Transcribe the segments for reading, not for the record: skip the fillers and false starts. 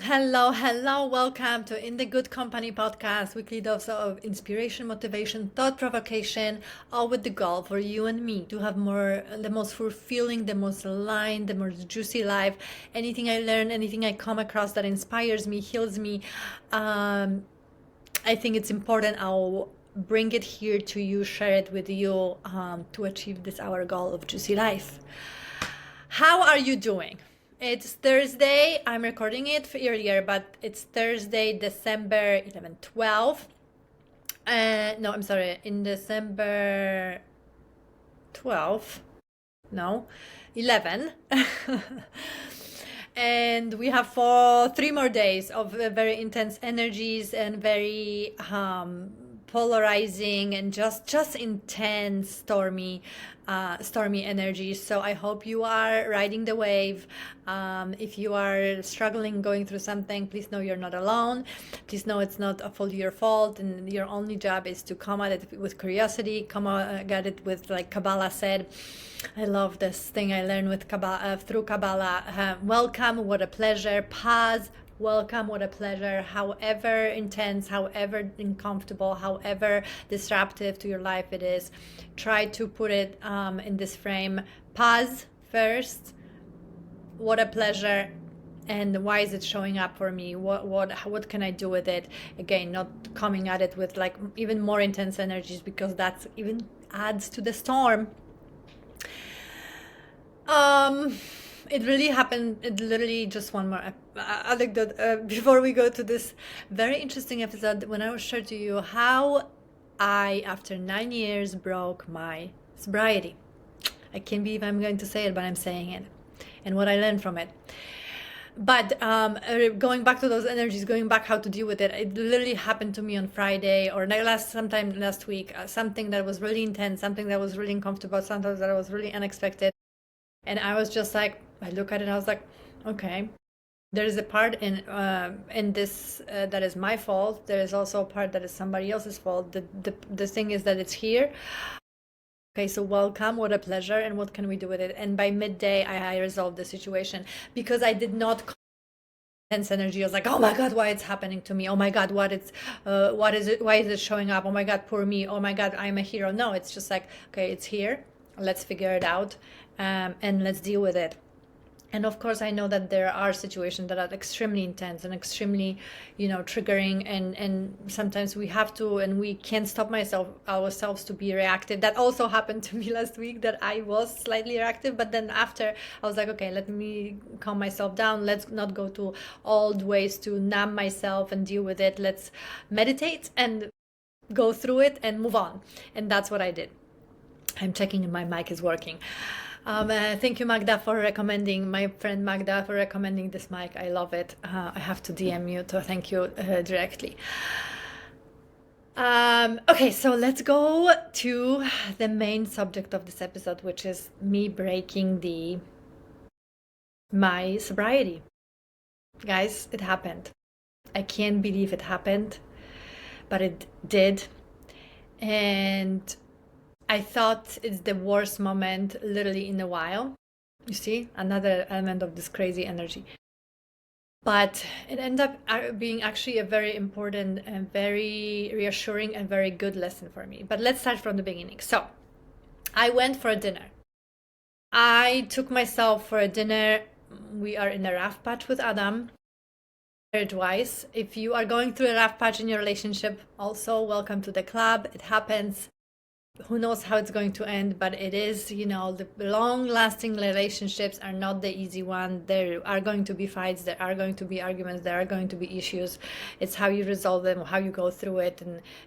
Hello, welcome to In the Good Company podcast, weekly dose of inspiration, motivation, thought provocation, all with the goal for you and me to have the most fulfilling, the most aligned, the most juicy life. Anything I learn, anything I come across that inspires me, heals me, I think it's important. I'll bring it here to you, share it with you to achieve this our goal of juicy life. How are you doing? It's Thursday. I'm recording it earlier, but it's Thursday, December 11, 12. No, I'm sorry, in December 12. No, 11. And we have three more days of very intense energies and very polarizing and just intense stormy energies. So I hope you are riding the wave. If you are struggling, going through something, please know you're not alone. Please know it's not fully your fault, and your only job is to come at it with curiosity, come at it with, like Kabbalah said. I love this thing I learned with Kabbalah, through Kabbalah. Welcome, what a pleasure. Pause. Welcome, what a pleasure. However intense, however uncomfortable, however disruptive to your life it is, try to put it in this frame. Pause first. What a pleasure. And why is it showing up for me? What can I do with it? Again, not coming at it with like even more intense energies, because that's even adds to the storm. It really happened. It literally, just one more anecdote before we go to this very interesting episode, when I will share to you how I, after 9 years, broke my sobriety. I can't believe I'm going to say it, but I'm saying it, and what I learned from it. But going back to those energies, going back how to deal with it, it literally happened to me on Friday or sometime last week. Something that was really intense, something that was really uncomfortable, something that was really unexpected. And I was just like, I look at it, I was like, okay, there is a part in this that is my fault. There is also a part that is somebody else's fault. The thing is that it's here. Okay, so welcome, what a pleasure, and what can we do with it? And by midday, I resolved the situation, because I did not intense energy. I was like, oh my God, why it's happening to me? Oh my God, what is it? Why is it showing up? Oh my God, poor me. Oh my God, I'm a hero. No, it's just like, okay, it's here. Let's figure it out, and let's deal with it. And of course, I know that there are situations that are extremely intense and extremely, triggering, and sometimes we have to, and we can't stop ourselves to be reactive. That also happened to me last week, that I was slightly reactive, but then after I was like, okay, let me calm myself down. Let's not go to old ways to numb myself and deal with it. Let's meditate and go through it and move on. And that's what I did. I'm checking if my mic is working. Thank you, Magda, for recommending, my friend Magda, for recommending this mic. I love it. I have to DM you to thank you directly. Okay, so let's go to the main subject of this episode, which is me breaking my sobriety. Guys, it happened. I can't believe it happened, but it did. And I thought it's the worst moment literally in a while. You see, another element of this crazy energy. But it ended up being actually a very important and very reassuring and very good lesson for me. But let's start from the beginning. So I went for a dinner. I took myself for a dinner. We are in a rough patch with Adam. Marriage-wise, if you are going through a rough patch in your relationship, also welcome to the club. It happens. Who knows how it's going to end, but it is, the long-lasting relationships are not the easy one. There are going to be fights, there are going to be arguments, there are going to be issues. It's how you resolve them, how you go through it,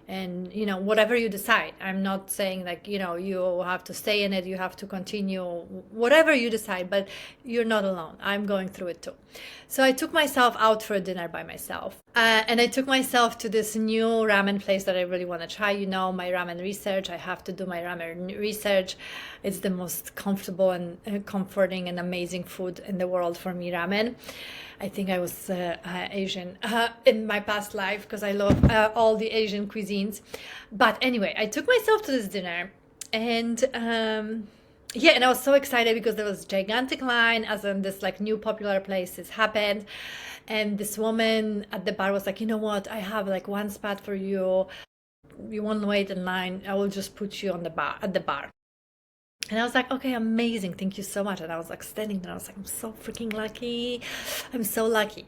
and whatever you decide. I'm not saying like, you have to stay in it, you have to continue, whatever you decide, but you're not alone. I'm going through it too. So I took myself out for a dinner by myself. And I took myself to this new ramen place that I really want to try. My ramen research. I have to do my ramen research. It's the most comfortable and comforting and amazing food in the world for me, ramen. I think I was Asian in my past life, because I love all the Asian cuisines. But anyway, I took myself to this dinner, and yeah, and I was so excited because there was gigantic line as in this like new popular places happened. And this woman at the bar was like, you know what, I have like one spot for you. You won't wait in line. I will just put you on the bar at the bar. And I was like, okay, amazing. Thank you so much. And I was like standing there. I was like, I'm so freaking lucky. I'm so lucky.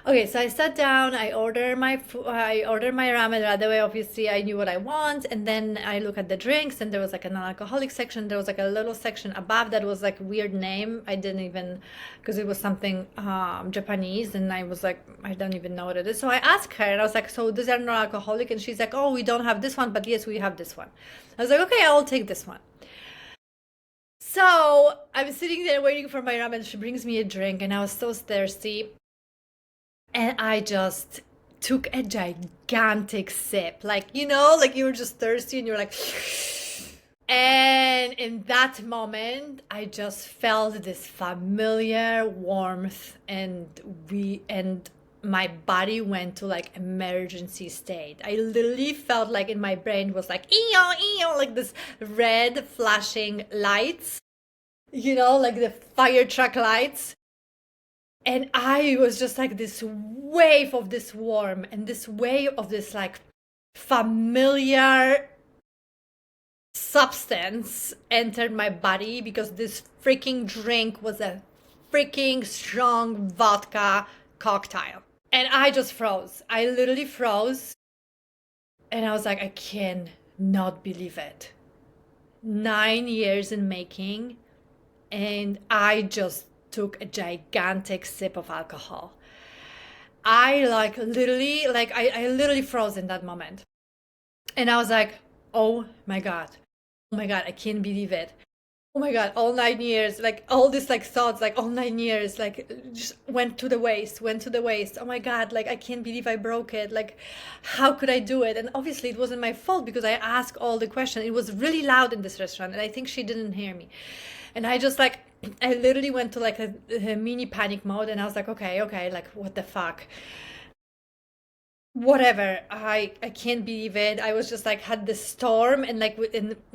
Okay, so I sat down. I ordered my ramen right away. Obviously, I knew what I want. And then I look at the drinks, and there was like a non-alcoholic section. There was like a little section above that was like weird name. I didn't even, because it was something Japanese, and I was like, I don't even know what it is. So I asked her, and I was like, so these are non-alcoholic? And she's like, oh, we don't have this one, but yes, we have this one. I was like, okay, I'll take this one. So I'm sitting there waiting for my ramen. She brings me a drink, and I was so thirsty. And I just took a gigantic sip. Like, like you were just thirsty and you're like, and in that moment, I just felt this familiar warmth, and my body went to like emergency state. I literally felt like in my brain was like, like this red flashing lights, like the fire truck lights. And I was just like this wave of this warm and this wave of this like familiar substance entered my body because this freaking drink was a freaking strong vodka cocktail. And I just froze. I literally froze. And I was like, I cannot believe it. 9 years in making. And I just took a gigantic sip of alcohol. I I literally froze in that moment. And I was like, oh my God. Oh my God, I can't believe it. Oh my God, all 9 years, like all these like thoughts, like all 9 years, like just went to the waste, went to the waste. Oh my God, like I can't believe I broke it. Like, how could I do it? And obviously it wasn't my fault because I asked all the questions. It was really loud in this restaurant, and I think she didn't hear me. And I just like, I literally went to like a mini panic mode, and I was like, okay, like what the fuck? Whatever. I can't believe it. I was just like had this storm, and like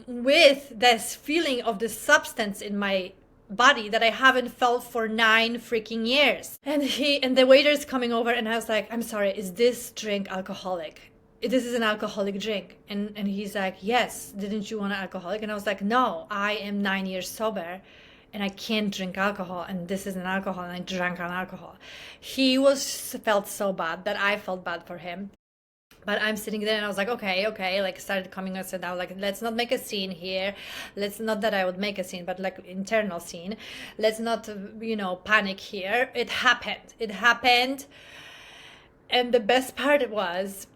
with this feeling of this substance in my body that I haven't felt for 9 freaking years. And the waiter is coming over, and I was like, I'm sorry, is this drink alcoholic? This is an alcoholic drink. And he's like, yes, didn't you want an alcoholic? And I was like, no, I am 9 years sober and I can't drink alcohol, and this is an alcohol, and I drank on alcohol. He felt so bad that I felt bad for him. But I'm sitting there and I was like, okay, like started coming and said, now, like, let's not make a scene here. Let's not that I would make a scene, but like internal scene. Let's not, panic here. It happened. It happened. And the best part was,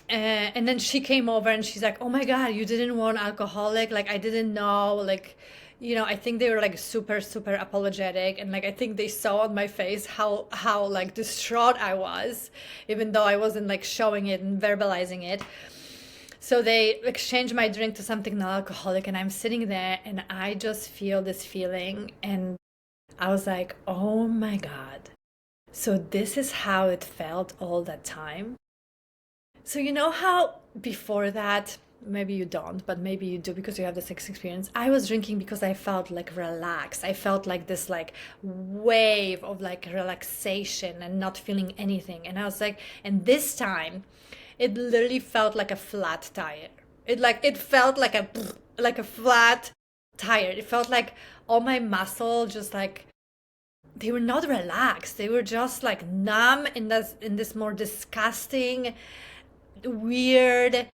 and then she came over and she's like, oh my God, you didn't want alcoholic? Like, I didn't know. Like, I think they were like super, super apologetic. And like, I think they saw on my face how like distraught I was, even though I wasn't like showing it and verbalizing it. So they exchanged my drink to something non-alcoholic, and I'm sitting there and I just feel this feeling. And I was like, oh my God. So this is how it felt all that time. So you know how before that, maybe you don't, but maybe you do because you have this experience. I was drinking because I felt like relaxed. I felt like this like wave of like relaxation and not feeling anything. And I was like, and this time it literally felt like a flat tire. It felt like a flat tire. It felt like all my muscle just like they were not relaxed. They were just like numb in this more disgusting, weird,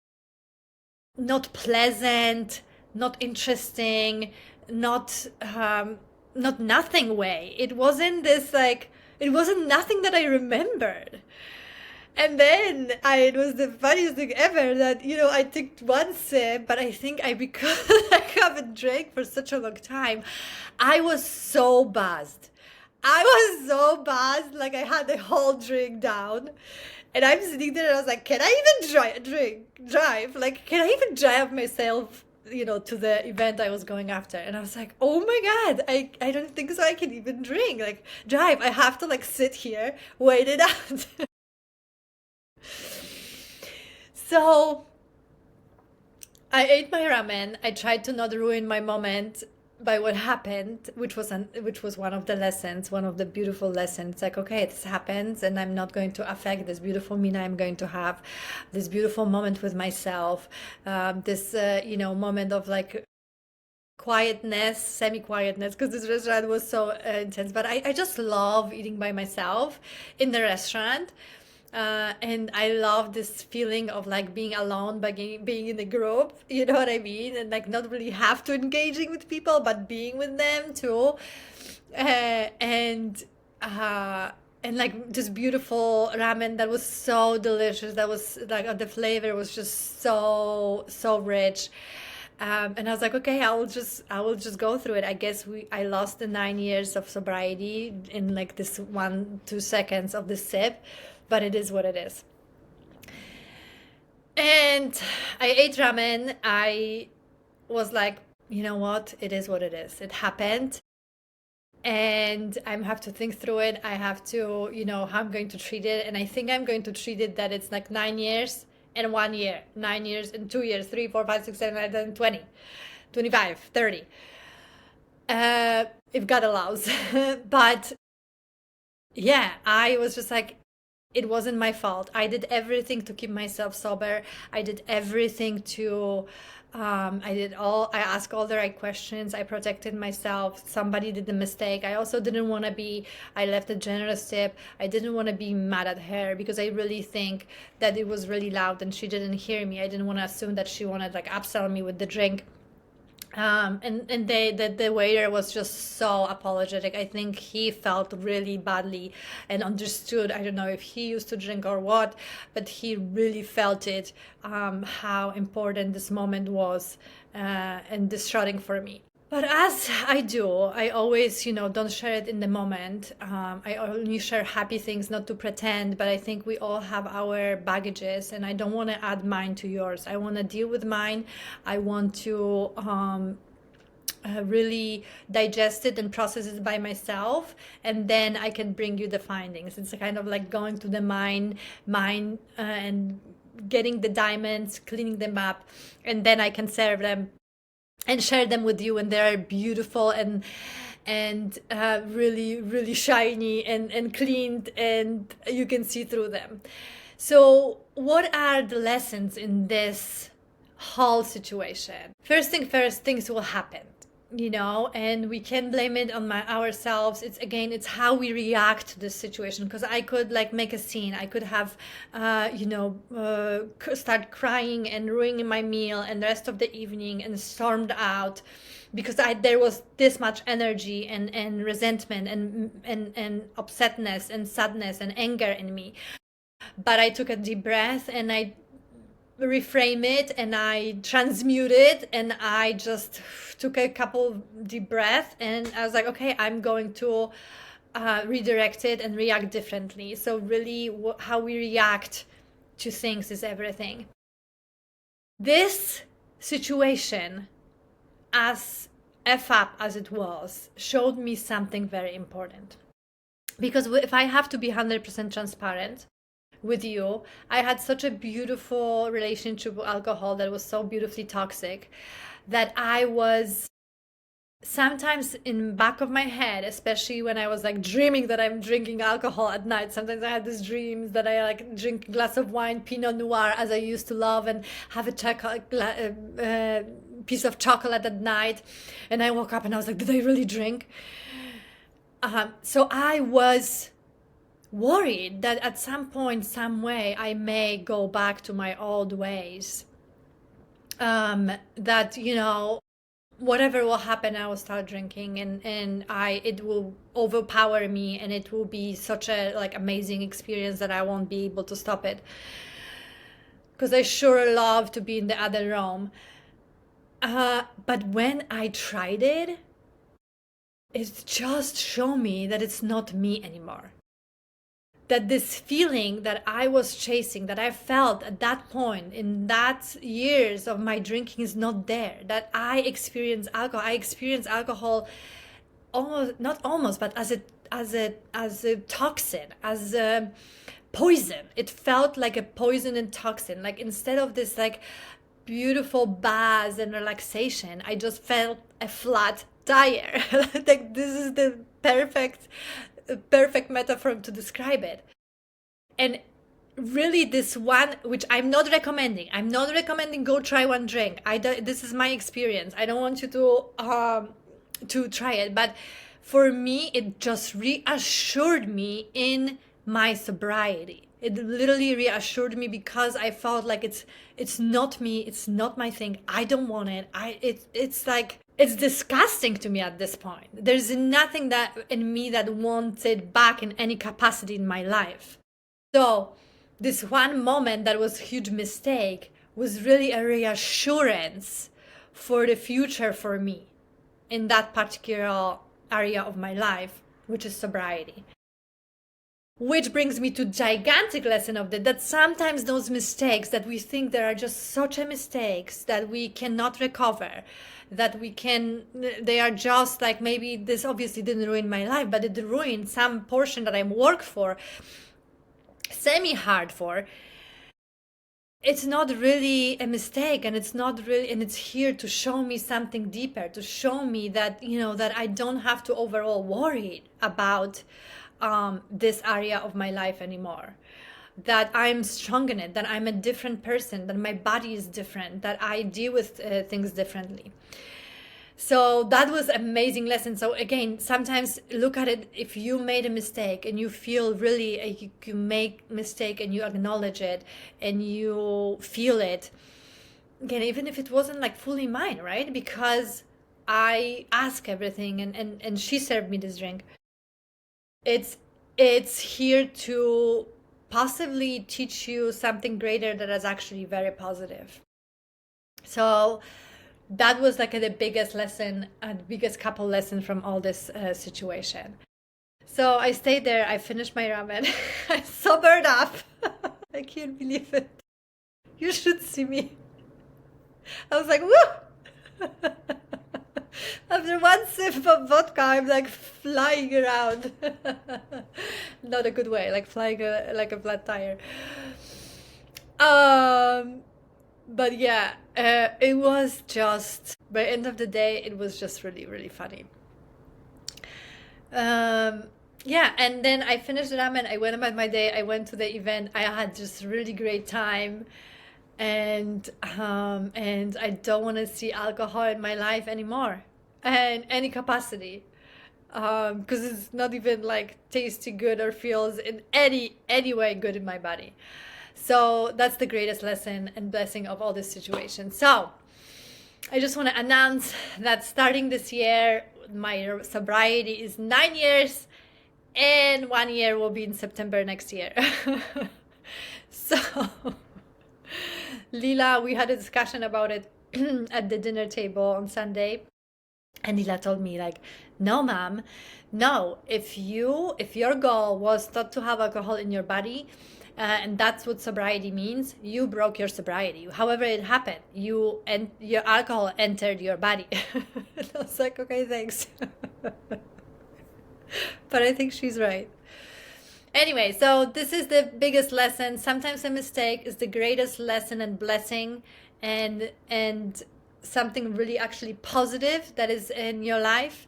not pleasant, not interesting, not nothing way. It wasn't this like it wasn't nothing that I remembered. And then it was the funniest thing ever that I took one sip, but I think because I haven't drank for such a long time, I was so buzzed. I was so buzzed, like I had the whole drink down. And I'm sitting there and I was like, can I even drive? Like, can I even drive myself, to the event I was going after? And I was like, oh my God, I don't think so I can even like drive. I have to like sit here, wait it out. So I ate my ramen. I tried to not ruin my moment. by what happened, which was one of the lessons, one of the beautiful lessons. Like, okay, this happens, and I'm not going to affect this beautiful Mina. I'm going to have this beautiful moment with myself, this moment of like quietness, semi-quietness, because this restaurant was so intense. But I just love eating by myself in the restaurant. And I love this feeling of like being alone, but being in a group, you know what I mean? And like not really have to engaging with people, but being with them too. Uh, and uh, and like just beautiful ramen that was so delicious. That was like the flavor was just so rich. And I was like, okay, I will just go through it. I guess I lost the 9 years of sobriety in like this 1-2 seconds of the sip, but it is what it is. And I ate ramen. I was like, you know what? It is what it is. It happened. And I have to think through it. I have to, how I'm going to treat it. And I think I'm going to treat it that it's like 9 years and 1 year, 9 years and 2 years, 3, 4, 5, 6, 7, 8, 9, 20, 25, 30. If God allows. But yeah, I was just like, it wasn't my fault. I did everything to keep myself sober. I did everything to, I asked all the right questions. I protected myself. Somebody did the mistake. I also didn't want to I left a generous tip. I didn't want to be mad at her because I really think that it was really loud and she didn't hear me. I didn't want to assume that she wanted like upsell me with the drink. And the waiter was just so apologetic. I think he felt really badly and understood. I don't know if he used to drink or what, but he really felt it, how important this moment was, and distraughting for me. But as I do, I always, don't share it in the moment. I only share happy things, not to pretend, but I think we all have our baggages, and I don't want to add mine to yours. I want to deal with mine. I want to really digest it and process it by myself, and then I can bring you the findings. It's kind of like going to the mine, and getting the diamonds, cleaning them up, and then I can serve them and share them with you, and they're beautiful and really really shiny and cleaned, and you can see through them. So what are the lessons in this whole situation? First thing first, things will happen, and we can blame it on ourselves. It's how we react to this situation, because I could like make a scene. I could have start crying and ruining my meal and the rest of the evening and stormed out because there was this much energy and resentment and upsetness and sadness and anger in me. But I took a deep breath and I reframe it and I transmute it, and I just took a couple deep breaths and I was like, okay, I'm going to redirect it and react differently. So really how we react to things is everything. This situation, as F up as it was, showed me something very important. Because if I have to be 100% transparent with you, I had such a beautiful relationship with alcohol that was so beautifully toxic that I was sometimes in back of my head, especially when I was like dreaming that I'm drinking alcohol at night. Sometimes I had these dreams that I like drink a glass of wine, Pinot Noir, as I used to love, and have a piece of chocolate at night. And I woke up and I was like, did I really drink? So I was worried that at some point, some way, I may go back to my old ways. That, whatever will happen, I will start drinking, and it will overpower me, and it will be such a like amazing experience that I won't be able to stop it. Because I sure love to be in the other realm. But when I tried it, it just showed me that it's not me anymore. That this feeling that I was chasing, that I felt at that point in that years of my drinking, is not there. That I experience alcohol. I experience alcohol almost, not almost, but as a toxin, as a poison. It felt like a poison and toxin. Like instead of this like beautiful buzz and relaxation, I just felt a flat tire. Like, this is the perfect metaphor to describe it. And really, this one, which I'm not recommending go try one drink. This is my experience. I don't want you to try it, but for me, it just reassured me in my sobriety. It literally reassured me, because I felt like it's not me, it's not my thing. I don't want it. It's like, it's disgusting to me at this point. There's nothing that in me that wants it back in any capacity in my life. So this one moment that was a huge mistake was really a reassurance for the future for me in that particular area of my life, which is sobriety. Which brings me to gigantic lesson of that sometimes those mistakes that we think they are just such a mistakes that we cannot recover, they are just like, maybe this obviously didn't ruin my life, but it ruined some portion that I worked for, semi-hard for. It's not really a mistake, and it's here to show me something deeper, to show me that, that I don't have to overall worry about this area of my life anymore, that I'm strong in it, that I'm a different person, that my body is different, that I deal with things differently. So that was amazing lesson. So again, sometimes look at it, if you made a mistake and you feel really, you make mistake and you acknowledge it and you feel it, again, even if it wasn't like fully mine, right? Because I ask everything, and she served me this drink. It's here to possibly teach you something greater that is actually very positive. So that was like the biggest lesson and biggest couple lesson from all this situation. So I stayed there, I finished my ramen. I sobered up. I can't believe it. You should see me. I was like, woo! After one sip of vodka, I'm like flying around. Not a good way, like flying like a flat tire. But yeah, it was just, by the end of the day, it was just really, really funny. Yeah, and then I finished the ramen, I went about my day, I went to the event, I had just really great time. And I don't want to see alcohol in my life anymore, in any capacity, because it's not even like tasty good or feels in any way good in my body. So that's the greatest lesson and blessing of all this situation. So I just want to announce that starting this year, my sobriety is 9 years, and 1 year will be in September next year. So Lila, we had a discussion about it at the dinner table on Sunday, and Lila told me, like, no, mom, no, if your goal was not to have alcohol in your body, and that's what sobriety means, you broke your sobriety. However it happened, your alcohol entered your body. And I was like, okay, thanks. But I think she's right. Anyway, so this is the biggest lesson. Sometimes a mistake is the greatest lesson and blessing, and something really actually positive that is in your life,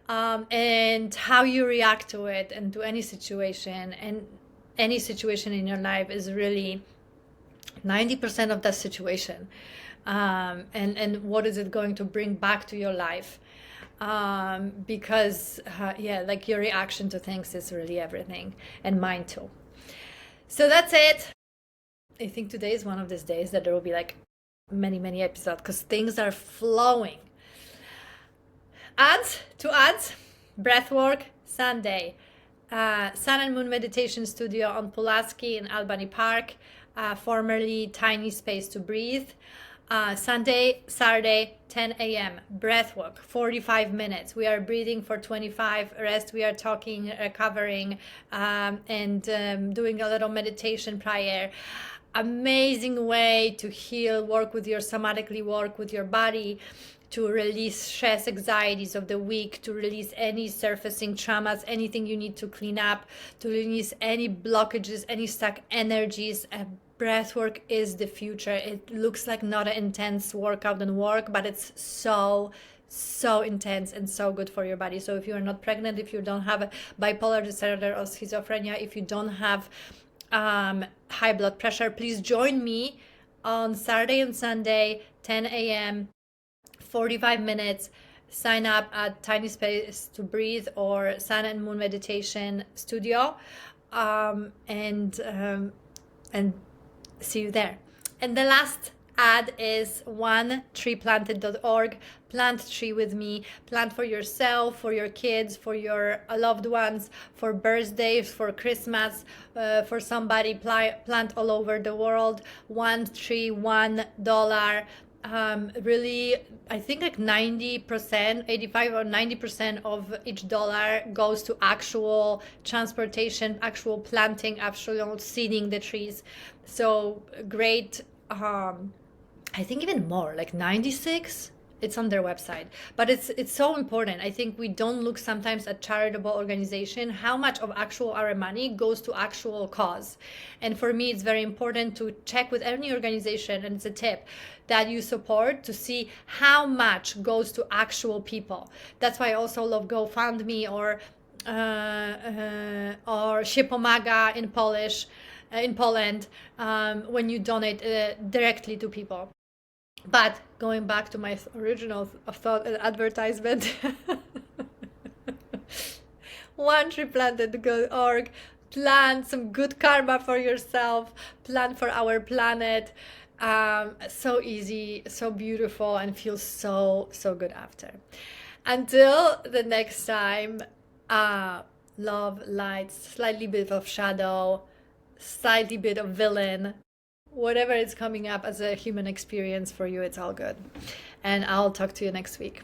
and how you react to it and to any situation, and any situation in your life is really 90% of that situation, and what is it going to bring back to your life, because yeah, like your reaction to things is really everything, and mine too. So that's it. I think today is one of these days that there will be like many episodes, because things are flowing. Ads, breathwork Sunday, Sun and Moon Meditation Studio on Pulaski in Albany Park, formerly Tiny Space to Breathe. Sunday, Saturday, 10 a.m. breathwork, 45 minutes. We are breathing for 25. Rest, we are talking, recovering, and doing a little meditation prior. Amazing way to heal, work with your somatically, work with your body, to release stress, anxieties of the week, to release any surfacing traumas, anything you need to clean up, to release any blockages, any stuck energies. Breathwork is the future. It looks like not an intense workout and work, but it's so so intense and so good for your body. So if you are not pregnant, if you don't have a bipolar disorder or schizophrenia, if you don't have high blood pressure, please join me on Saturday and Sunday, 10 a.m., 45 minutes. Sign up at Tiny Space to Breathe or Sun and Moon Meditation Studio, and see you there. And the last ad is onetreeplanted.org. Plant a tree with me. Plant for yourself, for your kids, for your loved ones, for birthdays, for Christmas, for somebody. Plant all over the world. One tree, $1. Really, I think like 90%, 85 or 90% of each dollar goes to actual transportation, actual planting, actual seeding the trees. So great. I think even more, like 96. It's on their website, but it's so important. I think we don't look sometimes at charitable organization, how much of actual our money goes to actual cause. And for me, it's very important to check with any organization, and it's a tip that you support, to see how much goes to actual people. That's why I also love GoFundMe or Shipomaga in Polish, in Poland, when you donate directly to people. But going back to my original thought advertisement, onetreeplanted.org, plan some good karma for yourself, plan for our planet. So easy, so beautiful, and feels so, so good after. Until the next time, love, light, slightly bit of shadow, slightly bit of villain. Whatever is coming up as a human experience for you, it's all good. And I'll talk to you next week.